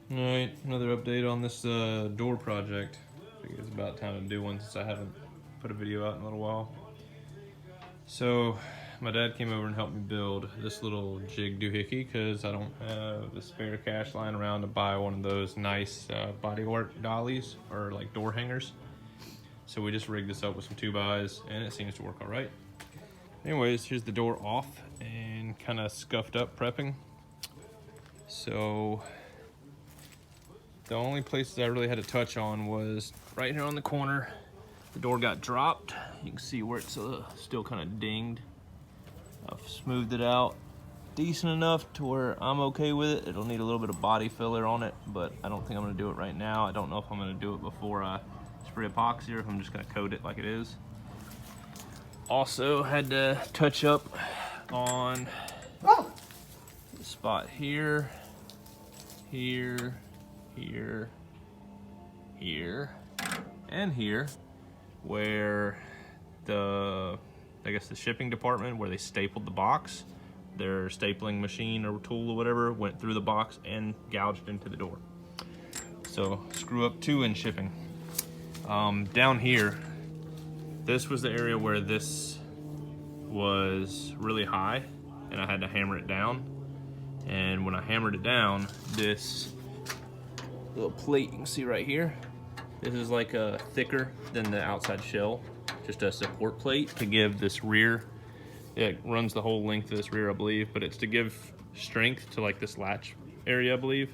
Alright, another update on this door project. I think it's about time to do one since I haven't put a video out in a little while. So, my dad came over and helped me build this little jig doohickey because I don't have the spare cash lying around to buy one of those nice bodywork dollies or like door hangers. So we just rigged this up with some 2x and it seems to work alright. Anyways, here's the door off and kind of scuffed up prepping. So, the only places I really had to touch on was right here on the corner. The door got dropped. You can see where it's still kind of dinged. I've smoothed it out decent enough to where I'm okay with it. It'll need a little bit of body filler on it, but I don't think I'm gonna do it right now. I don't know if I'm gonna do it before I spray epoxy or if I'm just gonna coat it like it is. Also had to touch up on the spot here, here, here, and here, where I guess the shipping department, where they stapled the box, their stapling machine or tool or whatever went through the box and gouged into the door. So screw up 2 in shipping. Down here, this was the area where this was really high and I had to hammer it down. And when I hammered it down, this little plate you can see right here, this is like thicker than the outside shell, just a support plate to give this rear, it runs the whole length of this rear I believe, but it's to give strength to like this latch area I believe.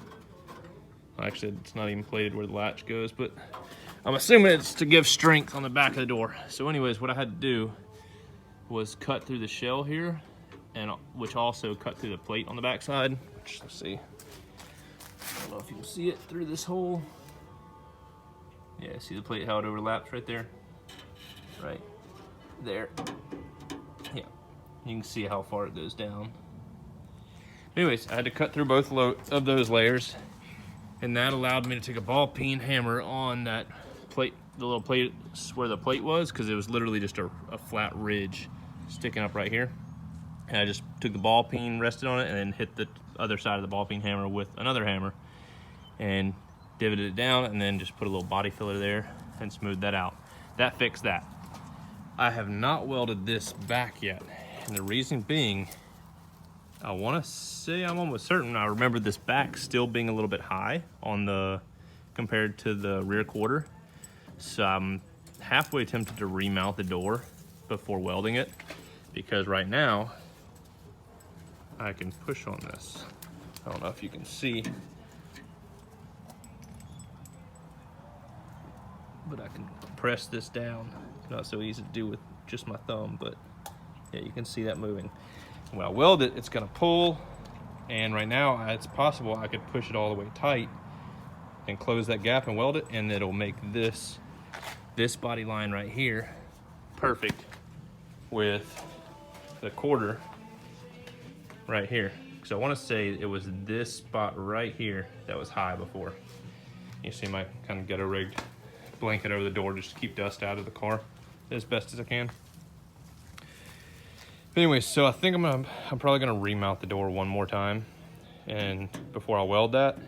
Actually it's not even plated where the latch goes, but I'm assuming it's to give strength on the back of the door. So anyways, what I had to do was cut through the shell here, and which also cut through the plate on the back side, which, let's see. I don't know if you can see it through this hole. Yeah, see the plate, how it overlaps right there? Right there. Yeah, you can see how far it goes down. Anyways, I had to cut through both of those layers, and that allowed me to take a ball peen hammer on that plate, the little plate where the plate was, because it was literally just a flat ridge sticking up right here. And I just took the ball peen, rested on it, and then hit the other side of the ball peen hammer with another hammer and divoted it down, and then just put a little body filler there and smoothed that out. That fixed that. I have not welded this back yet, and the reason being, I want to say I'm almost certain I remember this back still being a little bit high on the compared to the rear quarter. So I'm halfway tempted to remount the door before welding it, because right now I can push on this. I don't know if you can see, but I can press this down. It's not so easy to do with just my thumb, but yeah, you can see that moving. When I weld it, it's gonna pull, and right now it's possible I could push it all the way tight and close that gap and weld it, and it'll make this body line right here perfect with the quarter right here. So I want to say it was this spot right here that was high before. You see my kind of ghetto rigged blanket over the door just to keep dust out of the car as best as I can. But anyway, so I think I'm probably gonna remount the door one more time, and before I weld that,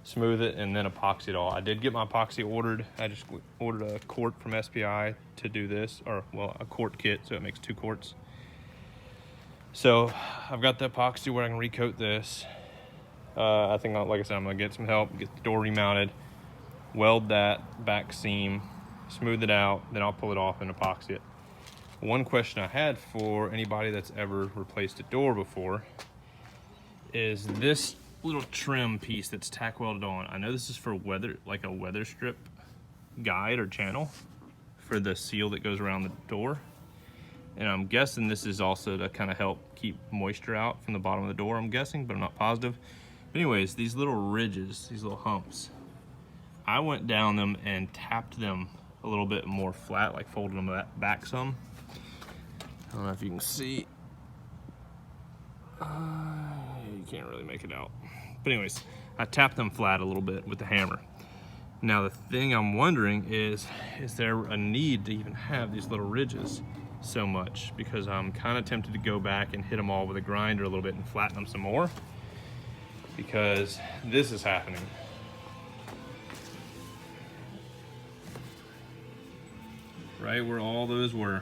smooth it, and then epoxy it all. I did get my epoxy ordered. I just ordered a quart from SPI to do this, or well, a quart kit, so it makes 2 quarts. So I've got the epoxy where I can recoat this. I think, like I said, I'm gonna get some help, get the door remounted, weld that back seam, smooth it out, then I'll pull it off and epoxy it. One question I had for anybody that's ever replaced a door before is this little trim piece that's tack welded on. I know this is for weather, like a weather strip guide or channel for the seal that goes around the door. And I'm guessing this is also to kind of help keep moisture out from the bottom of the door, I'm guessing, but I'm not positive. But anyways, these little ridges, these little humps, I went down them and tapped them a little bit more flat, like folded them back some. I don't know if you can see. You can't really make it out. But anyways, I tapped them flat a little bit with the hammer. Now the thing I'm wondering is there a need to even have these little ridges so much? Because I'm kind of tempted to go back and hit them all with a grinder a little bit and flatten them some more, because this is happening. right where all those were.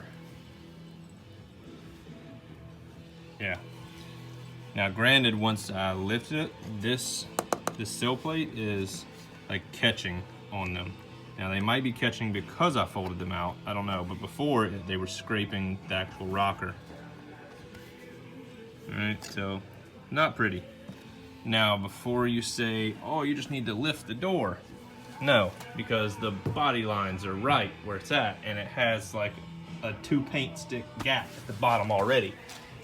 Yeah. Now granted, once I lifted it, this sill plate is like catching on them. Now they might be catching because I folded them out, I don't know, but before they were scraping the actual rocker. All right, so not pretty. Now before you say, oh, you just need to lift the door. No, because the body lines are right where it's at, and it has like a 2 paint stick gap at the bottom already.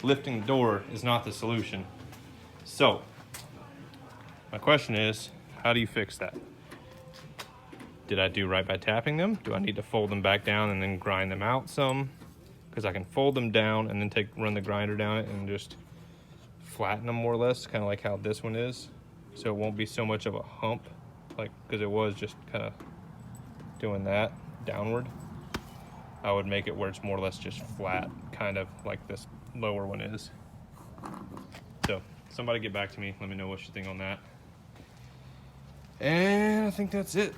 Lifting the door is not the solution. So my question is, how do you fix that? Did I do right by tapping them? Do I need to fold them back down and then grind them out some? Because I can fold them down and then run the grinder down it and just flatten them more or less, kind of like how this one is. So it won't be so much of a hump, like, because it was just kind of doing that downward. I would make it where it's more or less just flat, kind of like this lower one is. So somebody get back to me, let me know what you think on that. And I think that's it.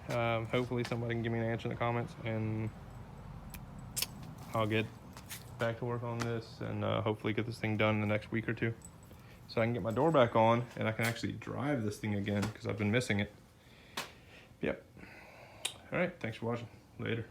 Hopefully somebody can give me an answer in the comments, and I'll get back to work on this and hopefully get this thing done in the next week or two, so I can get my door back on and I can actually drive this thing again because I've been missing it. Yep. All right, thanks for watching. Later.